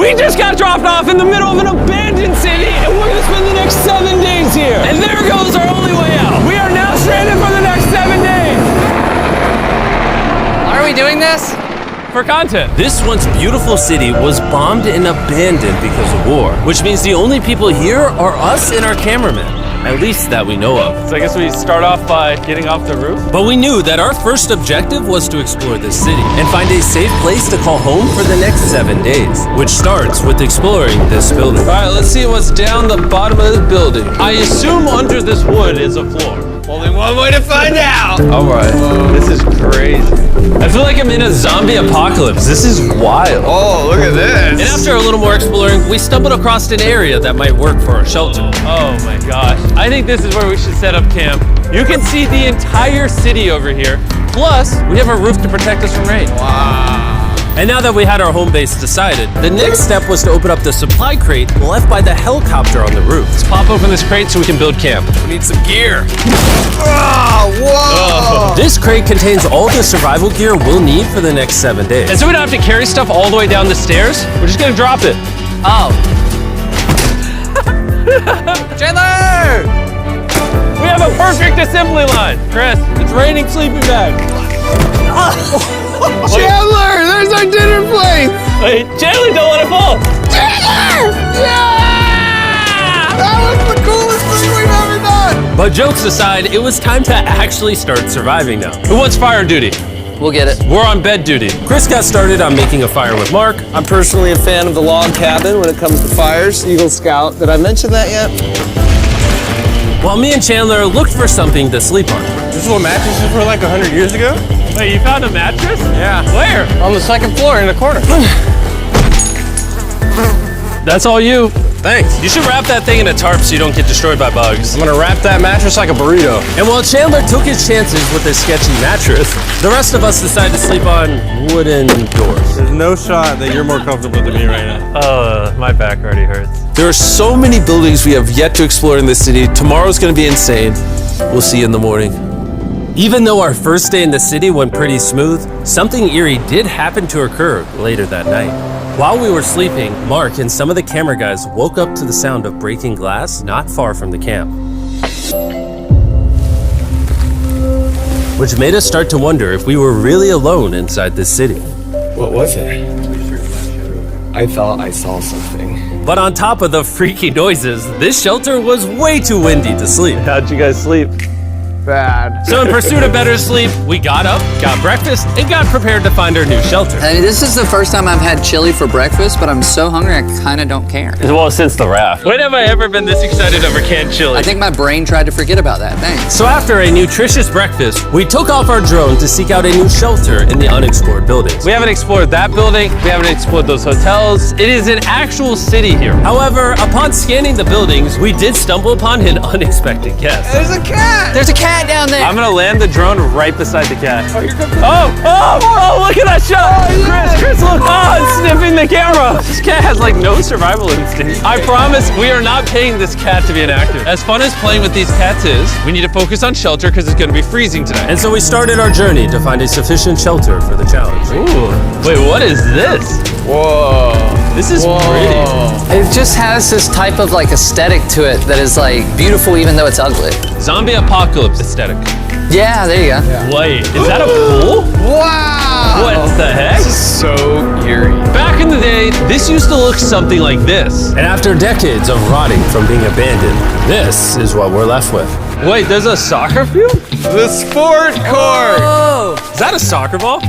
We just got dropped off in the middle of an abandoned city, and we're gonna spend the next 7 days here. And there goes our only way out. We are now stranded for the next 7 days. Why are we doing this? For content. This once beautiful city was bombed and abandoned because of war, which means the only people here are us and our cameraman. At least that we know of. So I guess we start off by getting off the roof. But we knew that our first objective was to explore this city and find a safe place to call home for the next 7 days, which starts with exploring this building. All right, let's see what's down the bottom of this building. I assume under this wood is a floor. Only one way to find out. All right, this is crazy. I feel like I'm in a zombie apocalypse. This is wild. Oh, look at this. And after a little more exploring, we stumbled across an area that might work for our shelter. Oh my gosh. I think this is where we should set up camp. You can see the entire city over here. Plus, we have a roof to protect us from rain. Wow. And now that we had our home base decided, the next step was to open up the supply crate left by the helicopter on the roof. Let's pop open this crate so we can build camp. We need some gear. Oh, whoa. This crate contains all the survival gear we'll need for the next 7 days. And so we don't have to carry stuff all the way down the stairs. We're just gonna drop it. Oh. Chandler! We have a perfect assembly line. Chris, it's raining sleeping bags. Chandler, there's our dinner plate. Wait, Chandler, don't let it fall. Chandler! Yeah! That was the coolest thing we've ever done. But jokes aside, it was time to actually start surviving now. Who wants fire duty? We'll get it. We're on bed duty. Chris got started on making a fire with Mark. I'm personally a fan of the log cabin when it comes to fires. Eagle Scout. Did I mention that yet? While me and Chandler looked for something to sleep on. This is what mattresses were like 100 years ago? Wait, you found a mattress? Yeah. Where? On the second floor in the corner. That's all you. Thanks. You should wrap that thing in a tarp so you don't get destroyed by bugs. I'm gonna wrap that mattress like a burrito. And while Chandler took his chances with his sketchy mattress, the rest of us decided to sleep on wooden doors. There's no shot that you're more comfortable than me right now. Oh, my back already hurts. There are so many buildings we have yet to explore in this city. Tomorrow's gonna be insane. We'll see you in the morning. Even though our first day in the city went pretty smooth, something eerie did happen to occur later that night. While we were sleeping, Mark and some of the camera guys woke up to the sound of breaking glass not far from the camp. Which made us start to wonder if we were really alone inside this city. What was it? I thought I saw something. But on top of the freaky noises, this shelter was way too windy to sleep. How'd you guys sleep? Bad. So in pursuit of better sleep, we got up, got breakfast, and got prepared to find our new shelter. I mean, this is the first time I've had chili for breakfast, but I'm so hungry I kind of don't care. Well, since the raft. When have I ever been this excited over canned chili? I think my brain tried to forget about that. Thanks. So after a nutritious breakfast, we took off our drone to seek out a new shelter in the unexplored buildings. We haven't explored that building. We haven't explored those hotels. It is an actual city here. However, upon scanning the buildings, we did stumble upon an unexpected guest. There's a cat! There's a cat down there. I'm gonna land the drone right beside the cat. Oh, look at that shot! Chris, look! Oh, it's sniffing the camera! This cat has like no survival instinct. I promise we are not paying this cat to be an actor. As fun as playing with these cats is, we need to focus on shelter because it's gonna be freezing tonight. And so we started our journey to find a sufficient shelter for the challenge. Ooh, wait, what is this? Whoa. This is pretty. It just has this type of like aesthetic to it that is like beautiful even though it's ugly. Zombie apocalypse aesthetic. Yeah, there you go. Wait, is that a pool? Wow! What the heck? This is so eerie. Back in the day, this used to look something like this. And after decades of rotting from being abandoned, this is what we're left with. Wait, there's a soccer field? The sport court! Is that a soccer ball?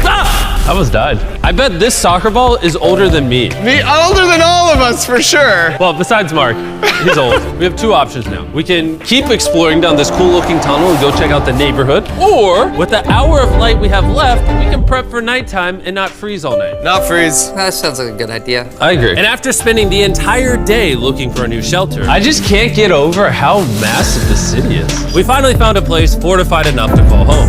Ah! I almost died. I bet this soccer ball is older than me. Older than all of us, for sure. Well, besides Mark, he's old. We have two options now. We can keep exploring down this cool looking tunnel and go check out the neighborhood, or with the hour of light we have left, we can prep for nighttime and not freeze all night. Not freeze. That sounds like a good idea. I agree. And after spending the entire day looking for a new shelter, I just can't get over how massive the city is. we finally found a place fortified enough to call home.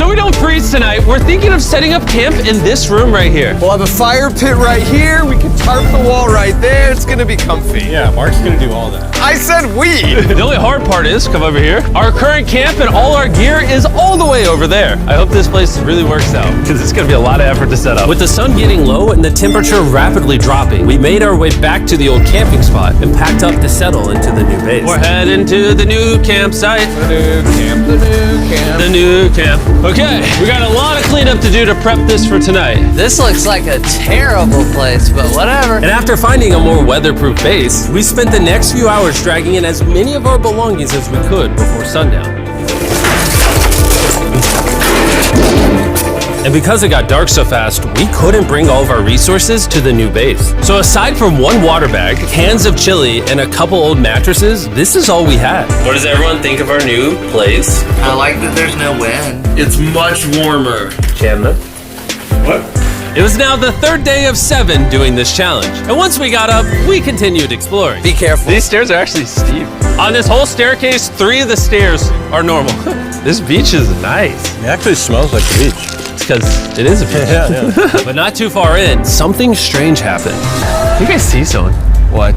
So we don't freeze tonight, we're thinking of setting up camp in this room right here. We'll have a fire pit right here. We can tarp the wall right there. It's gonna be comfy. Yeah, Mark's gonna do all that. I said we. The only hard part is, come over here, our current camp and all our gear is all the way over there. I hope this place really works out, because it's gonna be a lot of effort to set up. With the sun getting low and the temperature rapidly dropping, we made our way back to the old camping spot and packed up to settle into the new base. We're heading to the new campsite. The new camp, the new camp. The new camp. Okay, we got a lot of cleanup to do to prep this for tonight. This looks like a terrible place, but whatever. And after finding a more weatherproof base, we spent the next few hours dragging in as many of our belongings as we could before sundown. And because it got dark so fast, we couldn't bring all of our resources to the new base. So aside from one water bag, cans of chili, and a couple old mattresses, this is all we had. What does everyone think of our new place? I like that there's no wind. It's much warmer. Chandler? What? It was now the third day of 7 doing this challenge. And once we got up, we continued exploring. Be careful. These stairs are actually steep. On this whole staircase, 3 of the stairs are normal. This beach is nice. It actually smells like the beach. It's because it is a beach. Yeah. But not too far in, something strange happened. You guys see someone? What?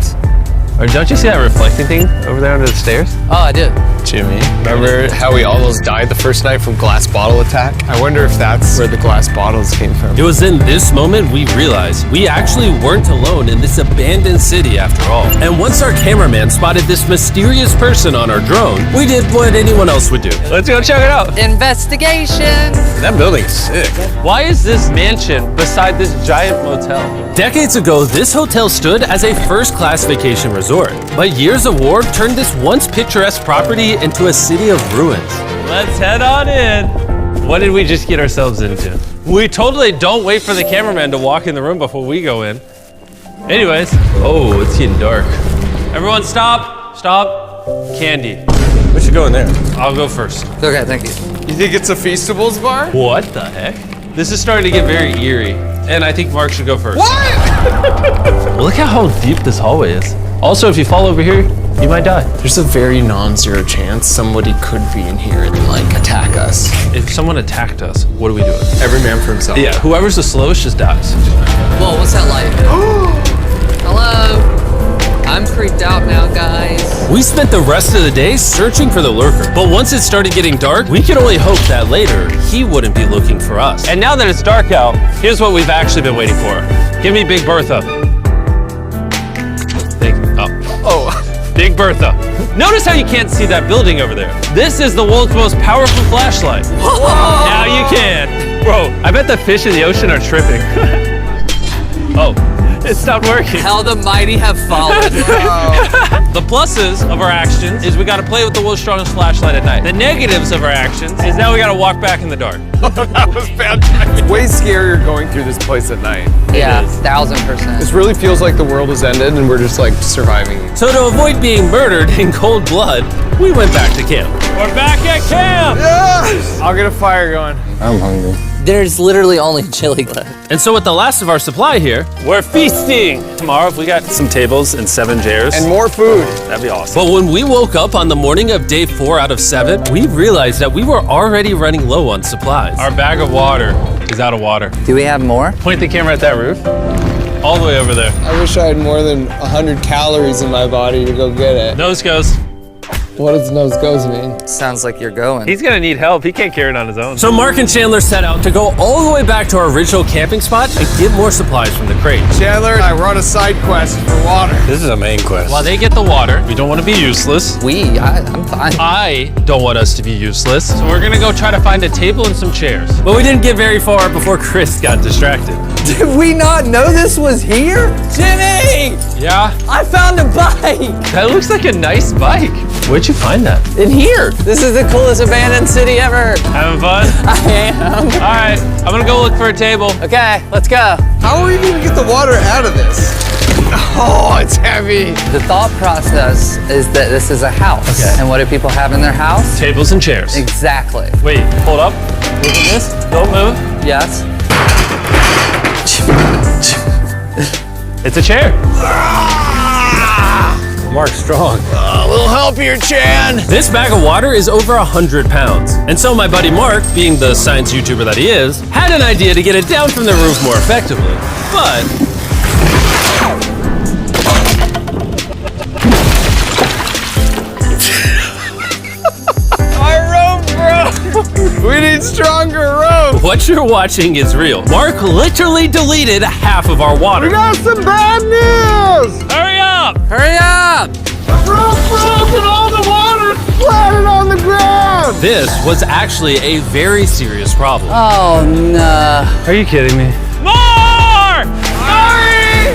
Or don't you see that reflecting thing over there under the stairs? Oh, I did. Jimmy, remember how we almost died the first night from glass bottle attack? I wonder if that's where the glass bottles came from. It was in this moment we realized we actually weren't alone in this abandoned city after all. And once our cameraman spotted this mysterious person on our drone, we did what anyone else would do. Let's go check it out. Investigation. That building's sick. Why is this mansion beside this giant motel? Decades ago, this hotel stood as a first-class vacation resort. But years of war turned this once picturesque property into a city of ruins. Let's head on in. What did we just get ourselves into? We totally don't wait for the cameraman to walk in the room before we go in. Anyways, oh, it's getting dark. Everyone stop, stop. Candy. We should go in there. I'll go first. Okay, thank you. You think it's a Feastables bar? What the heck? This is starting to get very eerie, and I think Mark should go first. What? Look at how deep this hallway is. Also, if you fall over here, you might die. There's a very non-zero chance somebody could be in here and like attack us. If someone attacked us, what do we do? Every man for himself. Yeah, whoever's the slowest just dies. Whoa, what's that light? Hello? I'm creeped out now, guys. We spent the rest of the day searching for the lurker. But once it started getting dark, we could only hope that later he wouldn't be looking for us. And now that it's dark out, here's what we've actually been waiting for. Give me Big Bertha. Big Bertha. Notice how you can't see that building over there. This is the world's most powerful flashlight. Whoa! Now you can. Bro, I bet the fish in the ocean are tripping. Oh, it stopped working. How the mighty have fallen. The pluses of our actions is we gotta play with the world's strongest flashlight at night. The negatives of our actions is now we gotta walk back in the dark. That was bad timing. Way scarier going through this place at night. Yeah, 1000%. This really feels like the world has ended and we're just like surviving. So to avoid being murdered in cold blood, we went back to camp. We're back at camp! Yes! I'll get a fire going. I'm hungry. There's literally only chili left. And so with the last of our supply here, We're feasting! Tomorrow, if we got some tables and 7 chairs, And more food. that'd be awesome. but when we woke up on the morning of day 4 out of 7, we realized that we were already running low on supplies. Our bag of water is out of water. Do we have more? Point the camera at that roof. All the way over there. I wish I had more than 100 calories in my body to go get it. Nose goes. What does nose goes mean? Sounds like you're going. He's gonna need help. He can't carry it on his own. So Mark and Chandler set out to go all the way back to our original camping spot and get more supplies from the crate. Chandler and I were on a side quest for water. This is a main quest. While they get the water, we don't want to be useless. I'm fine. I don't want us to be useless. So we're gonna go try to find a table and some chairs. But we didn't get very far before Chris got distracted. Did we not know this was here? Jimmy! Yeah, I found a bike! that looks like a nice bike. Where'd you find that? In here! This is the coolest abandoned city ever! Having fun? I am. All right, I'm gonna go look for a table. Okay, let's go. How are we gonna get the water out of this? Oh, it's heavy. The thought process is that this is a house. Okay. And what do people have in their house? Tables and chairs. Exactly. Wait, hold up. Look at this. Don't move. Yes. It's a chair. Mark's strong. little help here, Chan. This bag of water is over 100 pounds. And so my buddy Mark, being the science YouTuber that he is, had an idea to get it down from the roof more effectively. But We need stronger rope. what you're watching is real. Mark literally deleted half of our water. Got some bad news. Hurry up! Hurry up! Rope broke and all the water splattered on the ground. This was actually a very serious problem. Oh, no. Are you kidding me? More!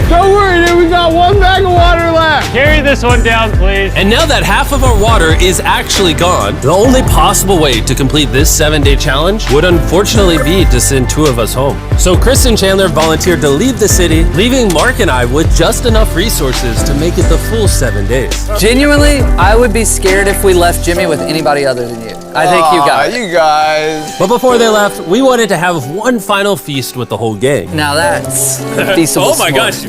Don't worry, dude. We got one bag of water left. Carry this one down, please. And now that half of our water is actually gone, the only possible way to complete this 7-day challenge would unfortunately be to send 2 of us home. So Chris and Chandler volunteered to leave the city, leaving Mark and I with just enough resources to make it the full 7 days. Genuinely, I would be scared if we left Jimmy with anybody other than you. I think you got it. You guys. But before they left, we wanted to have one final feast with the whole gang. Now that's feasible. Oh my gosh.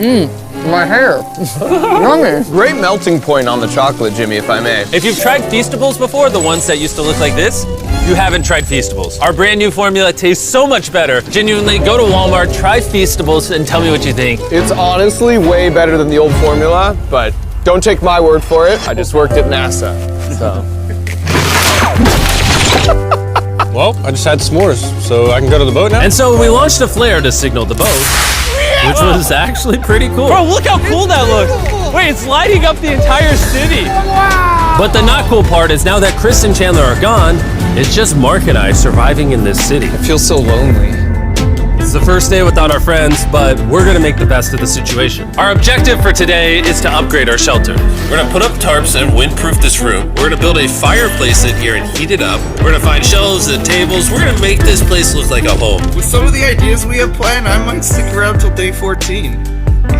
My hair. Yummy. Great melting point on the chocolate, Jimmy, if I may. If you've tried Feastables before, the ones that used to look like this, you haven't tried Feastables. Our brand new formula tastes so much better. Genuinely, go to Walmart, try Feastables, and tell me what you think. It's honestly way better than the old formula, but don't take my word for it. I just worked at NASA, so. Well, I just had s'mores, so I can go to the boat now. And so we launched a flare to signal the boat, which was actually pretty cool. Bro, look how cool that looks. Wait, it's lighting up the entire city. But the not cool part is now that Chris and Chandler are gone, it's just Mark and I surviving in this city. I feel so lonely. It's the first day without our friends, but we're gonna make the best of the situation. Our objective for today is to upgrade our shelter. We're gonna put up tarps and windproof this room. We're gonna build a fireplace in here and heat it up. We're gonna find shelves and tables. We're gonna make this place look like a home. With some of the ideas we have planned, I might stick around till day 14.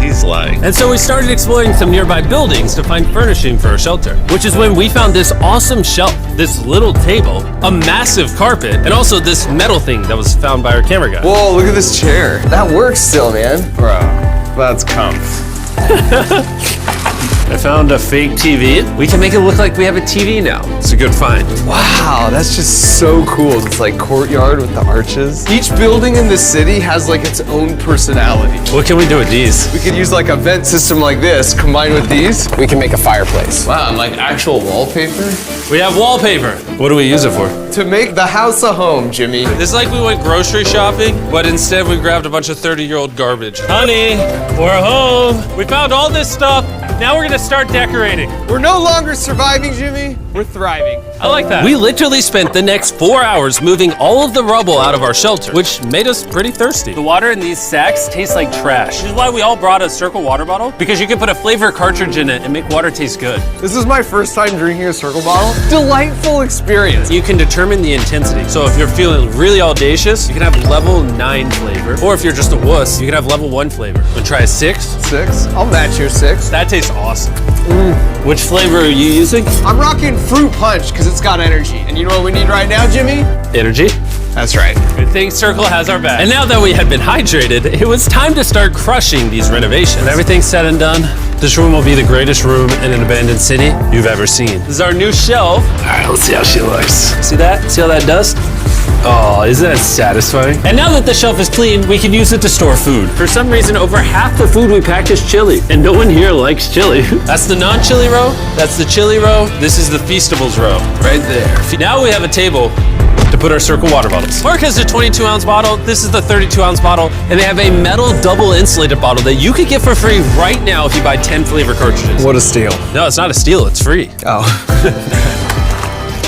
He's lying. And so we started exploring some nearby buildings to find furnishing for our shelter, which is when we found this awesome shelf, this little table, a massive carpet, and also this metal thing that was found by our camera guy. Whoa, look at this chair. That works still, man. Bro, that's comf. I found a fake TV. We can make it look like we have a TV now. It's a good find. Wow, that's just so cool. It's like courtyard with the arches. Each building in this city has like its own personality. What can we do with these? We could use like a vent system like this, combined with these. We can make a fireplace. Wow, and like actual wallpaper? We have wallpaper. What do we use it for? To make the house a home, Jimmy. It's like we went grocery shopping, but instead we grabbed a bunch of 30-year-old garbage. Honey, we're home. We found all this stuff. Now we're gonna start decorating. We're no longer surviving, Jimmy. We're thriving. I like that. We literally spent the next 4 hours moving all of the rubble out of our shelter, which made us pretty thirsty. The water in these sacks tastes like trash. Which is why we all brought a Circle water bottle, because you can put a flavor cartridge in it and make water taste good. This is my first time drinking a Circle bottle. Delightful experience. You can determine the intensity. So if you're feeling really audacious, you can have level 9 flavor. Or if you're just a wuss, you can have level 1 flavor. And try a 6. 6? I'll match your 6. That tastes awesome. Which flavor are you using? I'm rocking Fruit Punch because it's got energy. And you know what we need right now, Jimmy? Energy. That's right. Good thing Circle has our back. And now that we had been hydrated, it was time to start crushing these renovations. When everything's said and done, this room will be the greatest room in an abandoned city you've ever seen. This is our new shelf. All right, let's see how she looks. See that? See all that dust? Oh, isn't that satisfying? And now that the shelf is clean, we can use it to store food. For some reason, over half the food we packed is chili, and no one here likes chili. That's the non-chili row, that's the chili row, this is the Feastables row, right there. Now we have a table to put our Circle water bottles. Mark has a 22-ounce bottle, this is the 32-ounce bottle, and they have a metal double insulated bottle that you could get for free right now if you buy 10 flavor cartridges. What a steal. No, it's not a steal, it's free. Oh.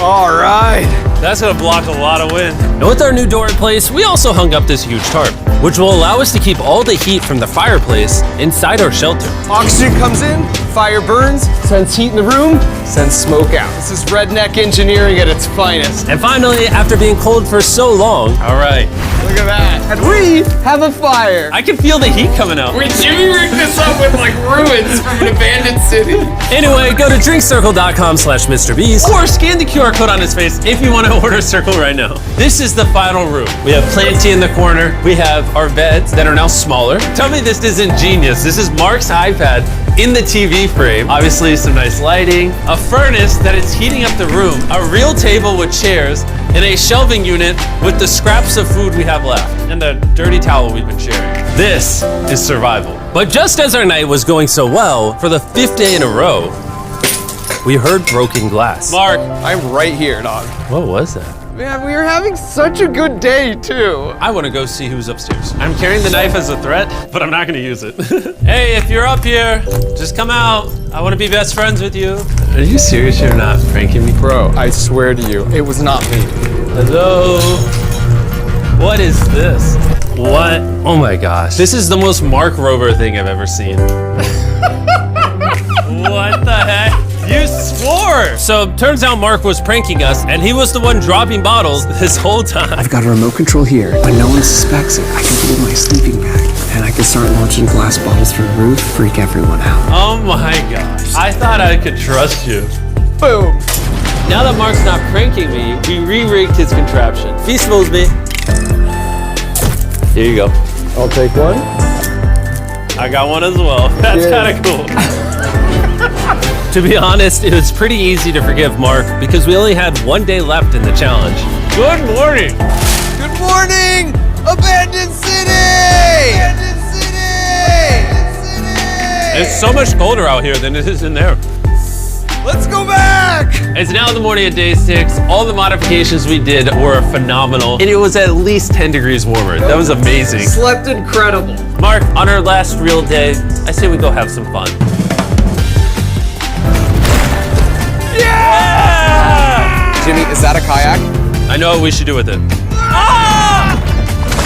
All right. That's gonna block a lot of wind. And with our new door in place, we also hung up this huge tarp, which will allow us to keep all the heat from the fireplace inside our shelter. Oxygen comes in, fire burns, sends heat in the room, sends smoke out. This is redneck engineering at its finest. And finally, after being cold for so long, all right, Look at that. And we have a fire. I can feel the heat coming out. Wait, Jimmy rigged this up with like ruins from an abandoned city. Anyway, go to drinkcircle.com/MrBeast or scan the QR code on his face if you want to order Circle right now. This is the final room. We have Planty in the corner. We have our beds that are now smaller. Tell me this isn't genius. This is Mark's iPad in the TV LED frame, obviously some nice lighting, a furnace that is heating up the room, a real table with chairs, and a shelving unit with the scraps of food we have left, and the dirty towel we've been sharing. This is survival. But just as our night was going so well, for the 5th day in a row, we heard broken glass. Mark, I'm right here, dog. What was that? Man, we are having such a good day, too. I want to go see who's upstairs. I'm carrying the knife as a threat, but I'm not going to use it. Hey, if you're up here, just come out. I want to be best friends with you. Are you serious? You're not pranking me? Bro, I swear to you, it was not me. Hello? What is this? What? Oh my gosh. This is the most Mark Rover thing I've ever seen. What the heck? You swore! So turns out Mark was pranking us, and he was the one dropping bottles this whole time. I've got a remote control here. When no one suspects it, I can put it in my sleeping bag. And I can start launching glass bottles from the roof, freak everyone out. Oh my gosh. I thought I could trust you. Boom. Now that Mark's not pranking me, we re-rigged his contraption. Feast knows me. Here you go. I'll take one. I got one as well. That's kind of cool. To be honest, it was pretty easy to forgive Mark because we only had 1 day left in the challenge. Good morning. Good morning, Abandoned City! Abandoned City! It's so much colder out here than it is in there. Let's go back! It's now the morning of day 6. All the modifications we did were phenomenal, and it was at least 10 degrees warmer. That was amazing. Slept incredible. Mark, on our last real day, I say we go have some fun. Jimmy, is that a kayak? I know what we should do with it.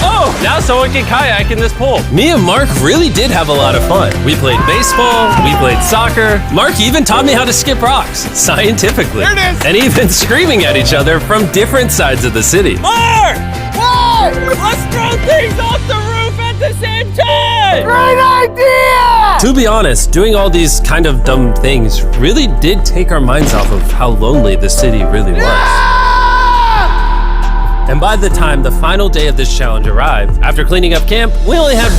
Oh, now someone can kayak in this pool. Me and Mark really did have a lot of fun. We played baseball, we played soccer. Mark even taught me how to skip rocks, scientifically. There it is. And even screaming at each other from different sides of the city. Mark! Whoa! Let's throw things off the roof at the same time! Great idea! To be honest, doing all these kind of dumb things really did take our minds off of how lonely the city really was. And by the time the final day of this challenge arrived, after cleaning up camp, we only had